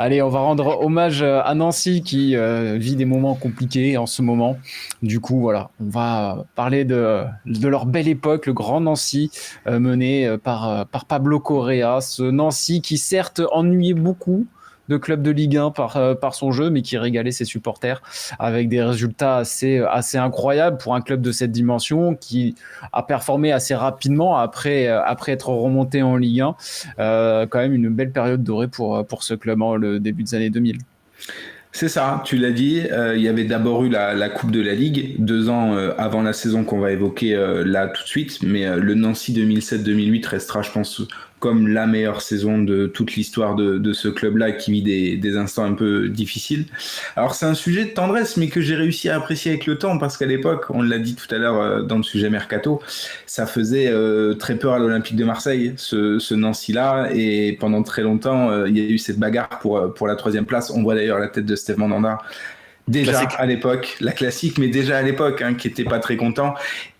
Allez, on va rendre hommage à Nancy qui vit des moments compliqués en ce moment. Du coup, voilà, on va parler de leur belle époque, le grand Nancy mené par Pablo Correa. Ce Nancy qui certes ennuyait beaucoup de clubs de Ligue 1 par son jeu, mais qui régalait ses supporters avec des résultats assez incroyables pour un club de cette dimension qui a performé assez rapidement après être remonté en Ligue 1. Quand même une belle période dorée pour ce club en le début des années 2000. C'est ça, tu l'as dit, il y avait d'abord eu la Coupe de la Ligue, 2 ans avant la saison qu'on va évoquer là tout de suite, mais le Nancy 2007-2008 restera, je pense, comme la meilleure saison de toute l'histoire de ce club-là qui vit des instants un peu difficiles. Alors c'est un sujet de tendresse, mais que j'ai réussi à apprécier avec le temps, parce qu'à l'époque, on l'a dit tout à l'heure dans le sujet Mercato, ça faisait très peur à l'Olympique de Marseille, ce Nancy-là, et pendant très longtemps, il y a eu cette bagarre pour la 3e place. On voit d'ailleurs la tête de Steve Mandanda, déjà classique. À l'époque, la classique, mais déjà à l'époque, qui était pas très content.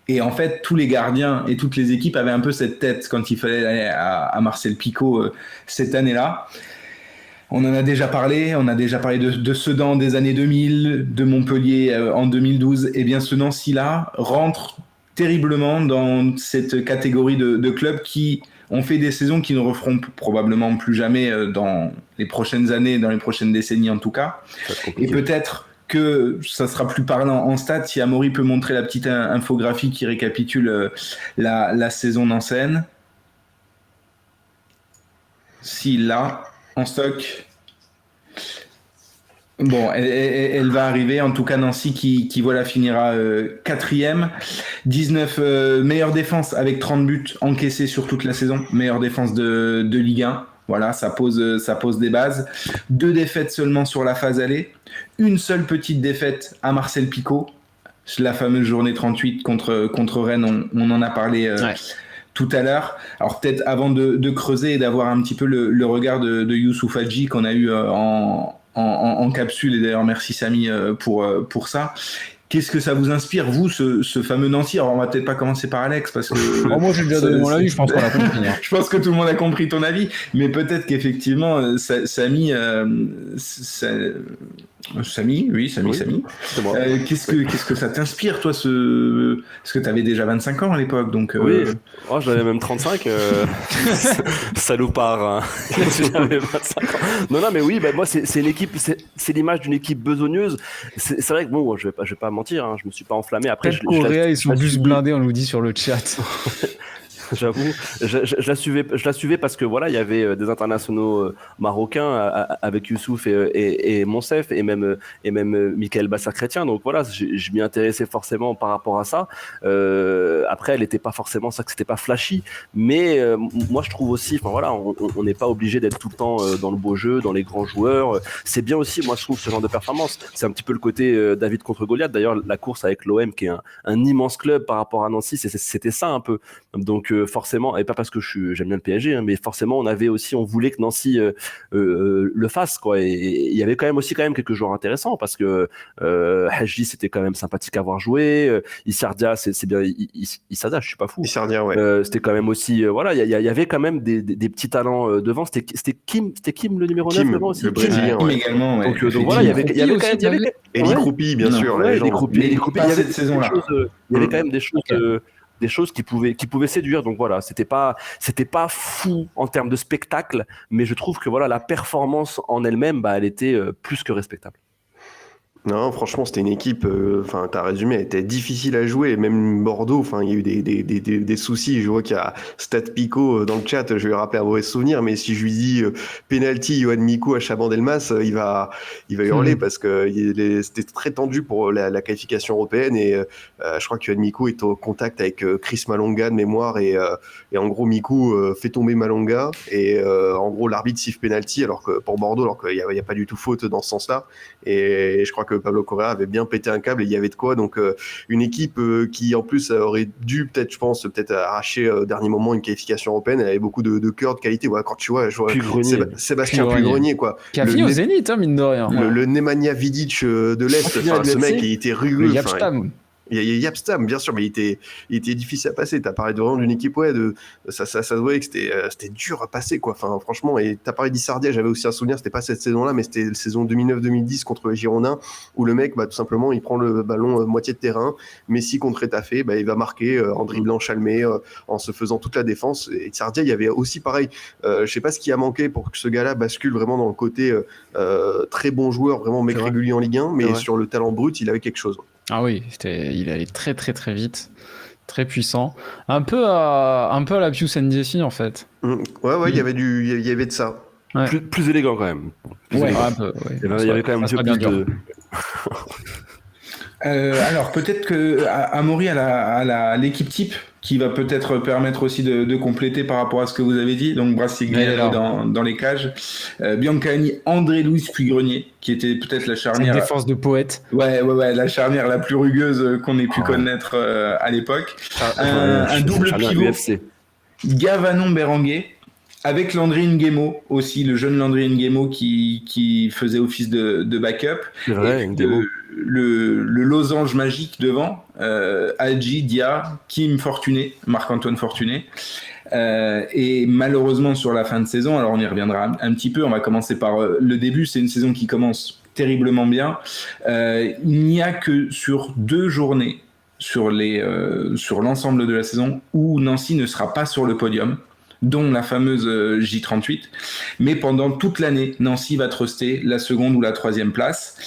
Et en fait, tous les gardiens et toutes les équipes avaient un peu cette tête quand il fallait aller à Marcel Picot cette année-là. On en a déjà parlé, de Sedan des années 2000, de Montpellier en 2012. Et bien ce Nancy-là rentre terriblement dans cette catégorie de clubs qui ont fait des saisons qui ne referont probablement plus jamais dans les prochaines années, dans les prochaines décennies en tout cas. Et peut-être que ça sera plus parlant en stats si Amaury peut montrer la petite infographie qui récapitule la saison nancéenne. S'il l'a en stock. Bon, elle va arriver. En tout cas, Nancy qui voilà finira 4e. 19 meilleure défense avec 30 buts encaissés sur toute la saison. Meilleure défense de Ligue 1. Voilà, ça pose des bases. 2 défaites seulement sur la phase aller. Une seule petite défaite à Marcel Picot. La fameuse journée 38 contre Rennes, on en a parlé tout à l'heure. Alors peut-être avant de creuser et d'avoir un petit peu le regard de Youssouf Hadji qu'on a eu en capsule, et d'ailleurs merci Samy pour ça. Qu'est-ce que ça vous inspire, vous, ce fameux Nancy? Alors, on va peut-être pas commencer par Alex, parce que... moi, j'ai déjà donné mon avis, je pense qu'on a compris. Je pense que tout le monde a compris ton avis, mais peut-être qu'effectivement, Samy... Samy. C'est moi. Qu'est-ce que ça t'inspire, toi, parce que tu avais déjà 25 ans à l'époque, donc... Oui, j'avais même 35, salopard, hein. J'avais 25 ans. Non, mais oui, moi, c'est une équipe, c'est l'image d'une équipe besogneuse. C'est vrai que, bon, je vais pas mentir, hein, je me suis pas enflammé. Après, Correa et son bus blindé, on nous dit sur le chat. J'avoue, je la suivais parce que voilà, il y avait des internationaux marocains avec Youssouf et Monsef et même Michael Bassar-Chrétien. Donc voilà, je m'y intéressais forcément par rapport à ça. Après, elle n'était pas forcément ça, que c'était pas flashy, mais moi je trouve aussi, enfin voilà, on n'est pas obligé d'être tout le temps dans le beau jeu, dans les grands joueurs. C'est bien aussi, moi je trouve, ce genre de performance. C'est un petit peu le côté David contre Goliath. D'ailleurs, la course avec l'OM, qui est un immense club par rapport à Nancy, c'était ça un peu. Donc forcément, et pas parce que j'aime bien le PSG, hein, mais forcément on voulait que Nancy le fasse, quoi. Et il y avait quand même quelques joueurs intéressants, parce que Hadji, c'était quand même sympathique à voir jouer. Issardia, c'est bien. Issardia, je suis pas fou. Issardia, ouais. C'était quand même aussi, voilà, il y avait quand même des petits talents devant. C'était Kim le numéro 9 devant aussi. Le Brésilien, Kim également. Ouais. Donc voilà, il y avait quand même. Elie Kroupi, bien sûr. Elie Kroupi, il y avait cette saison-là. Il y avait quand même des choses. Des choses qui pouvaient séduire. Donc voilà, c'était pas fou en termes de spectacle, mais je trouve que voilà, la performance en elle-même, elle était plus que respectable. Non, franchement, c'était une équipe, t'as résumé, elle était difficile à jouer, même Bordeaux, il y a eu des soucis. Je vois qu'il y a Stat Pico dans le chat, je vais lui rappeler un mauvais souvenir, mais si je lui dis penalty Yoann Mikou à Chabandelmas, il va hurler, parce que c'était très tendu pour la qualification européenne, et je crois que Yoann Mikou est au contact avec Chris Malonga de mémoire, et en gros Mikou fait tomber Malonga, et en gros l'arbitre siffle penalty, alors que pour Bordeaux, alors qu'il n'y a pas du tout faute dans ce sens-là, et je crois que Pablo Correa avait bien pété un câble, et il y avait de quoi. Donc une équipe qui en plus aurait dû peut-être arracher au dernier moment une qualification européenne. Elle avait beaucoup de cœur, de qualité. Voilà, quand tu vois, Sébastien Pugrenier, quoi. Qui a fini au Zénith, mine de rien. Le Nemanja Vidic de l'Est, ce mec, il était rugueux. Il y a Yapstam, bien sûr, mais il était difficile à passer. T'as parlé de vraiment d'une équipe, ça se voyait que c'était dur à passer, quoi. Enfin, franchement, et t'as parlé d'Issardia, j'avais aussi un souvenir, c'était pas cette saison-là, mais c'était la saison 2009-2010 contre les Girondins, où le mec, tout simplement, il prend le ballon moitié de terrain. Messi contre Étafé, il va marquer en dribblant Chalmé, en se faisant toute la défense. Et Issardia, il y avait aussi pareil. Je sais pas ce qui a manqué pour que ce gars-là bascule vraiment dans le côté très bon joueur, vraiment mec régulier en Ligue 1, mais sur le talent brut, il avait quelque chose. Ah oui, il allait très très très vite, très puissant, un peu à la Pius Ndessi en fait. Ouais, il y avait de ça. Ouais. Plus élégant quand même. Un peu, ouais. Il y avait quand même un peu plus de... Alors peut-être que Amaury a l'équipe type qui va peut-être permettre aussi de compléter par rapport à ce que vous avez dit. Donc Brassigliano dans les cages, Biancani, André-Louis Puy-Grenier qui était peut-être la charnière. Cette défense de poète. Ouais, la charnière la plus rugueuse qu'on ait pu connaître à l'époque. Un double pivot, Gavanon Berenguer. Avec Landry Nguemo aussi, le jeune Landry Nguemo qui faisait office de backup. C'est vrai, le losange magique devant, Hadji, Dia, Kim Fortuné, Marc-Antoine Fortuné. Et malheureusement sur la fin de saison, alors on y reviendra un petit peu, on va commencer par le début, c'est une saison qui commence terriblement bien. Il n'y a que sur 2 journées sur l'ensemble de la saison où Nancy ne sera pas sur le podium, dont la fameuse J38, mais pendant toute l'année, Nancy va truster la seconde ou la 3e place.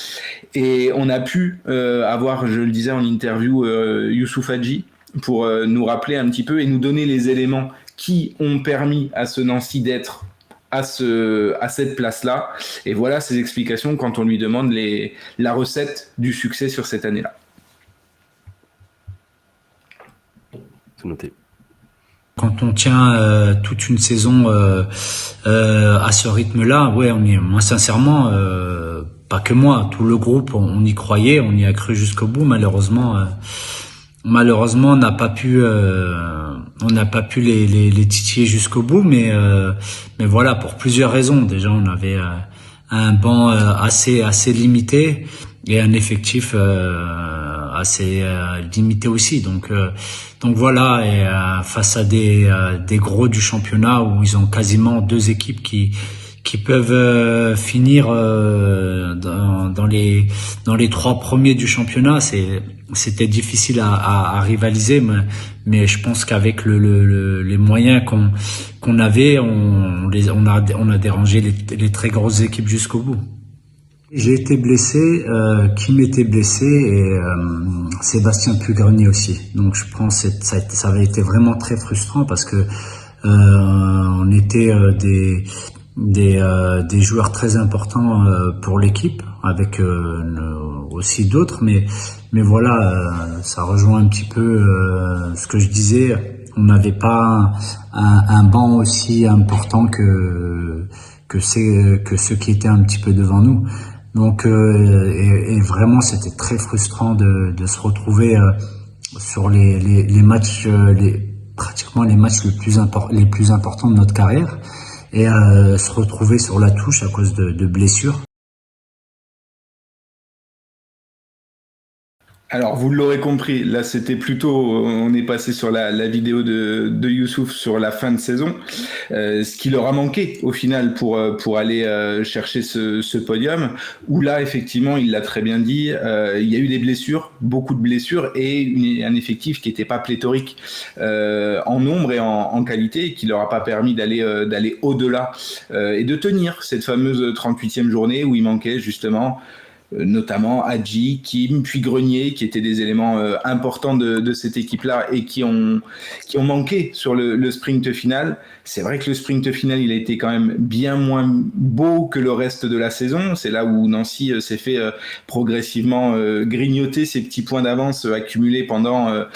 Et on a pu avoir, je le disais en interview, Youssouf Hadji, pour nous rappeler un petit peu et nous donner les éléments qui ont permis à ce Nancy d'être à cette place-là. Et voilà ses explications quand on lui demande la recette du succès sur cette année-là. C'est noté. Quand on tient toute une saison à ce rythme-là, moi sincèrement, pas que moi, tout le groupe, on y croyait, on y a cru jusqu'au bout. Malheureusement, on n'a pas pu les titiller jusqu'au bout, mais voilà, pour plusieurs raisons. Déjà, on avait un banc assez limité et un effectif assez limité aussi. Donc voilà, et face à des gros du championnat où ils ont quasiment 2 équipes qui peuvent finir dans les 3 premiers du championnat, c'était difficile à rivaliser, mais je pense qu'avec les moyens qu'on avait, on a dérangé les très grosses équipes jusqu'au bout. J'ai été blessé, Kim était blessé et Sébastien Puy-Grenier aussi. Donc je pense que ça avait été vraiment très frustrant parce que on était des joueurs très importants pour l'équipe, avec aussi d'autres, mais voilà, ça rejoint un petit peu ce que je disais. On n'avait pas un banc aussi important que ceux qui étaient un petit peu devant nous. Donc et vraiment c'était très frustrant de se retrouver sur les matchs pratiquement les matchs les plus importants de notre carrière et se retrouver sur la touche à cause de blessures. Alors, vous l'aurez compris, là, c'était plutôt, on est passé sur la vidéo de Youssouf sur la fin de saison, ce qui leur a manqué au final pour aller chercher ce podium, où là, effectivement, il l'a très bien dit, il y a eu des blessures, beaucoup de blessures, et un effectif qui n'était pas pléthorique en nombre et en qualité, et qui leur a pas permis d'aller au-delà et de tenir cette fameuse 38e journée où il manquait justement notamment Hadji, Kim, puis Grenier, qui étaient des éléments importants de cette équipe-là et qui ont manqué sur le sprint final. C'est vrai que le sprint final, il a été quand même bien moins beau que le reste de la saison. C'est là où Nancy s'est fait progressivement grignoter ses petits points d'avance accumulés pendant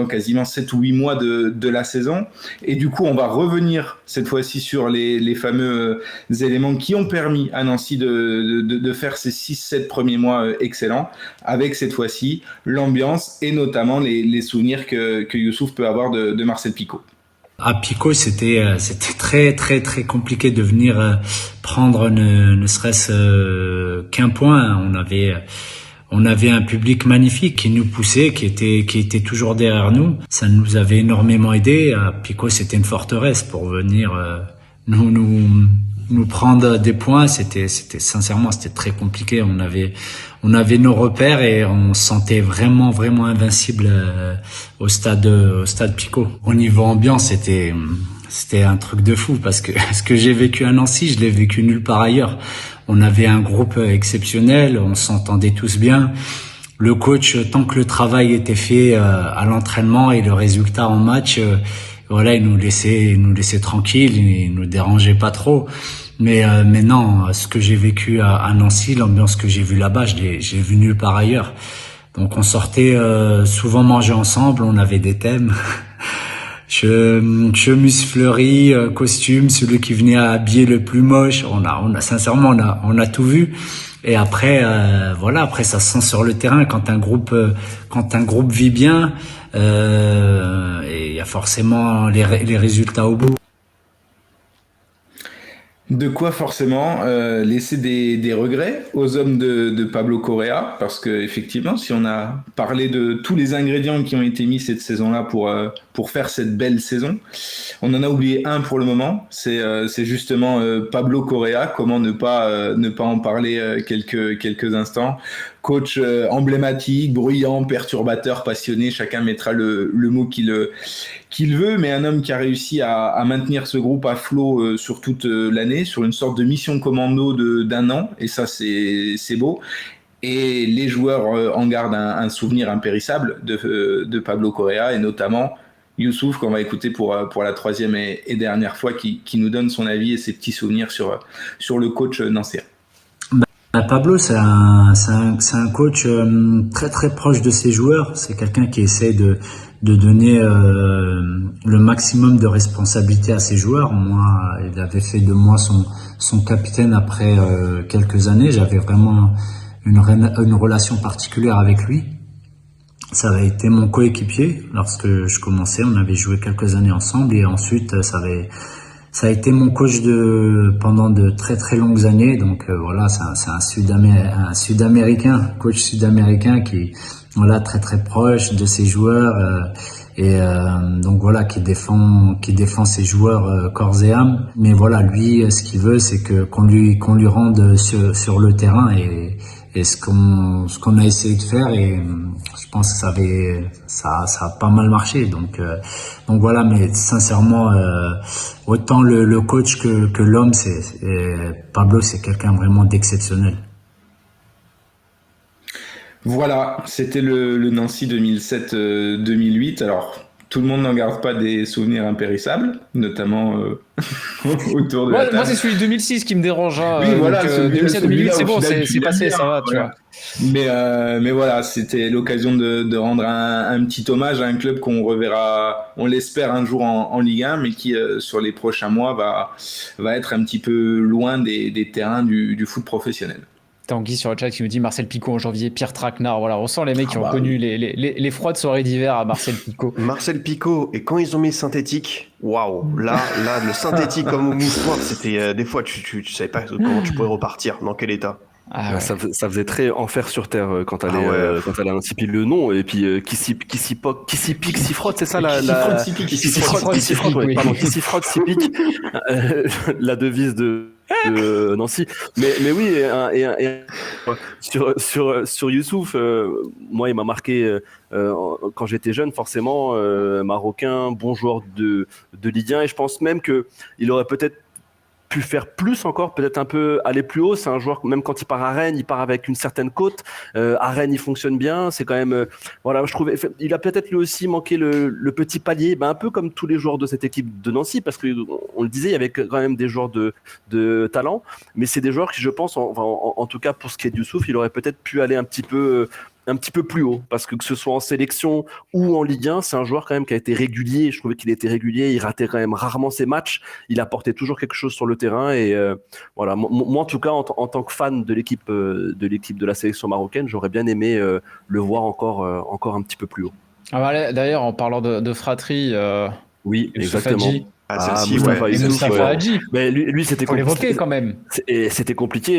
quasiment 7 ou 8 mois de la saison. Et du coup, on va revenir cette fois-ci sur les fameux éléments qui ont permis à Nancy de faire ces 6-7 premiers mois excellents, avec cette fois-ci l'ambiance et notamment les souvenirs que Youssouf peut avoir de Marcel Picot. À Picot, c'était très très très compliqué de venir prendre ne serait-ce qu'un point. On avait un public magnifique qui nous poussait, qui était toujours derrière nous. Ça nous avait énormément aidé. Pico, c'était une forteresse pour venir nous prendre des points. Sincèrement, c'était très compliqué. On avait nos repères et on se sentait vraiment invincible au stade Pico. Au niveau ambiance, c'était un truc de fou parce que ce que j'ai vécu à Nancy, je l'ai vécu nulle part ailleurs. On avait un groupe exceptionnel, on s'entendait tous bien. Le coach, tant que le travail était fait à l'entraînement et le résultat en match, voilà, il nous laissait tranquilles, il nous dérangeait pas trop. Mais non, ce que j'ai vécu à Nancy, l'ambiance que j'ai vue là-bas, j'ai vu nulle part ailleurs. Donc on sortait souvent manger ensemble, on avait des thèmes. Chemise fleurie, costume, celui qui venait habiller le plus moche. Sincèrement, on a tout vu. Et après, après, ça se sent sur le terrain quand un groupe vit bien, et il y a forcément les résultats au bout. De quoi forcément laisser des regrets aux hommes de Pablo Correa, parce que effectivement, si on a parlé de tous les ingrédients qui ont été mis cette saison-là pour faire cette belle saison, on en a oublié un pour le moment, c'est justement Pablo Correa. Comment ne pas en parler quelques instants. Coach emblématique, bruyant, perturbateur, passionné, chacun mettra le mot qu'il veut, mais un homme qui a réussi à maintenir ce groupe à flot sur toute l'année, sur une sorte de mission commando d'un an, et ça c'est beau. Et les joueurs en gardent un souvenir impérissable de Pablo Correa, et notamment Youssouf, qu'on va écouter pour la troisième et dernière fois, qui nous donne son avis et ses petits souvenirs sur le coach nancéen. Pablo, c'est un coach très très proche de ses joueurs. C'est quelqu'un qui essaie de donner le maximum de responsabilité à ses joueurs. Moi, il avait fait de moi son capitaine après quelques années. J'avais vraiment une relation particulière avec lui. Ça avait été mon coéquipier lorsque je commençais. On avait joué quelques années ensemble et ensuite ça a été mon coach pendant de très très longues années. Donc voilà, c'est un Sud-Américain, coach sud-américain qui très très proche de ses joueurs donc voilà, qui défend ses joueurs corps et âme. Mais voilà, lui, ce qu'il veut, c'est qu'on lui rende sur le terrain et ce qu'on a essayé de faire, et je pense que ça a pas mal marché. Donc voilà, mais sincèrement, autant le coach que l'homme, Pablo, c'est quelqu'un vraiment d'exceptionnel. Voilà, c'était le Nancy 2007-2008. Alors, tout le monde n'en garde pas des souvenirs impérissables, notamment autour de la table. Moi, c'est celui de 2006 qui me dérange. Oui, voilà, 2007-2008, c'est bon, c'est passé, ça va, tu vois. Mais voilà, c'était l'occasion de rendre un petit hommage à un club qu'on reverra, on l'espère, un jour en Ligue 1, mais qui, sur les prochains mois, va être un petit peu loin des terrains du foot professionnel. Tanguy sur le chat qui nous dit Marcel Picot en janvier, Pierre Traquenard. Voilà, on sent les mecs qui ont connu les froides soirées d'hiver à Marcel Picot. Marcel Picot, et quand ils ont mis synthétique, waouh, là, le synthétique comme au mouchoir, c'était des fois tu savais pas comment tu pouvais repartir, dans quel état. Ah ouais. Ça faisait très enfer sur terre quand t'allais à Nancy, puis le nom, et puis qui s'y pique, s'y frotte, c'est ça qui s'y frotte, s'y pique, la devise de Nancy. Mais oui, et sur Youssouf, moi il m'a marqué quand j'étais jeune, forcément, marocain, bon joueur de Ligue 1, et je pense même que il aurait peut-être pu faire plus encore, peut-être un peu aller plus haut. C'est un joueur, même quand il part à Rennes, il part avec une certaine cote. À Rennes, il fonctionne bien. C'est quand même, je trouvais, il a peut-être lui aussi manqué le petit palier, un peu comme tous les joueurs de cette équipe de Nancy, parce que on le disait, il y avait quand même des joueurs de talent, mais c'est des joueurs qui, je pense, en tout cas pour ce qui est de Youssouf, il aurait peut-être pu aller un petit peu plus haut, parce que ce soit en sélection ou en Ligue 1, c'est un joueur quand même qui a été régulier. Je trouvais qu'il était régulier, il ratait quand même rarement ses matchs, il apportait toujours quelque chose sur le terrain, et voilà, moi en tout cas en tant que fan de l'équipe de la sélection marocaine, j'aurais bien aimé le voir encore un petit peu plus haut. D'ailleurs, en parlant de fratrie, oui, exactement. Ah, celle-ci, Moustapha ouais. Et Youssouf, Moustapha Hadji, mais lui c'était faut l'évoquer compliqué. quand même. Et c'était compliqué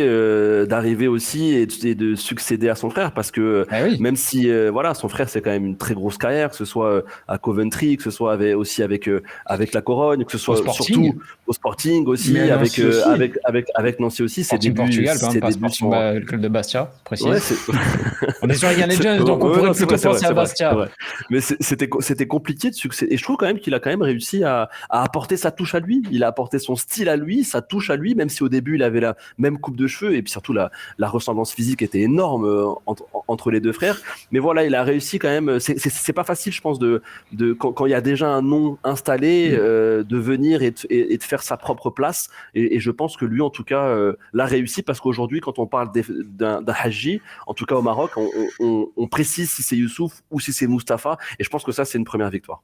d'arriver aussi et de succéder à son frère parce que Ah oui, même si voilà son frère c'est quand même une très grosse carrière, que ce soit à Coventry, que ce soit aussi avec la Corogne, que ce au soit Sporting, surtout au Sporting aussi, Mais à Nancy aussi. avec Nancy aussi, Sporting Portugal quand même, pas Sporting sont le club de Bastia, précise. ouais On est sur Young Legends, donc on ouais, pourrait non, c'est plutôt vrai, c'est vrai, penser à c'est vrai, Bastia. c'est vrai. Mais c'était compliqué de succès et je trouve quand même qu'il a quand même réussi à apporter sa touche à lui. Il a apporté son style à lui, sa touche à lui, même si au début il avait la même coupe de cheveux et puis surtout la ressemblance physique était énorme entre les deux frères. Mais voilà, il a réussi quand même. C'est pas facile, je pense, de quand il y a déjà un nom installé, de venir et de faire sa propre place. Et je pense que lui, en tout cas, l'a réussi parce qu'aujourd'hui, quand on parle d'un Hadji, en tout cas au Maroc, on précise si c'est Youssouf ou si c'est Mustapha. Et je pense que ça, c'est une première victoire.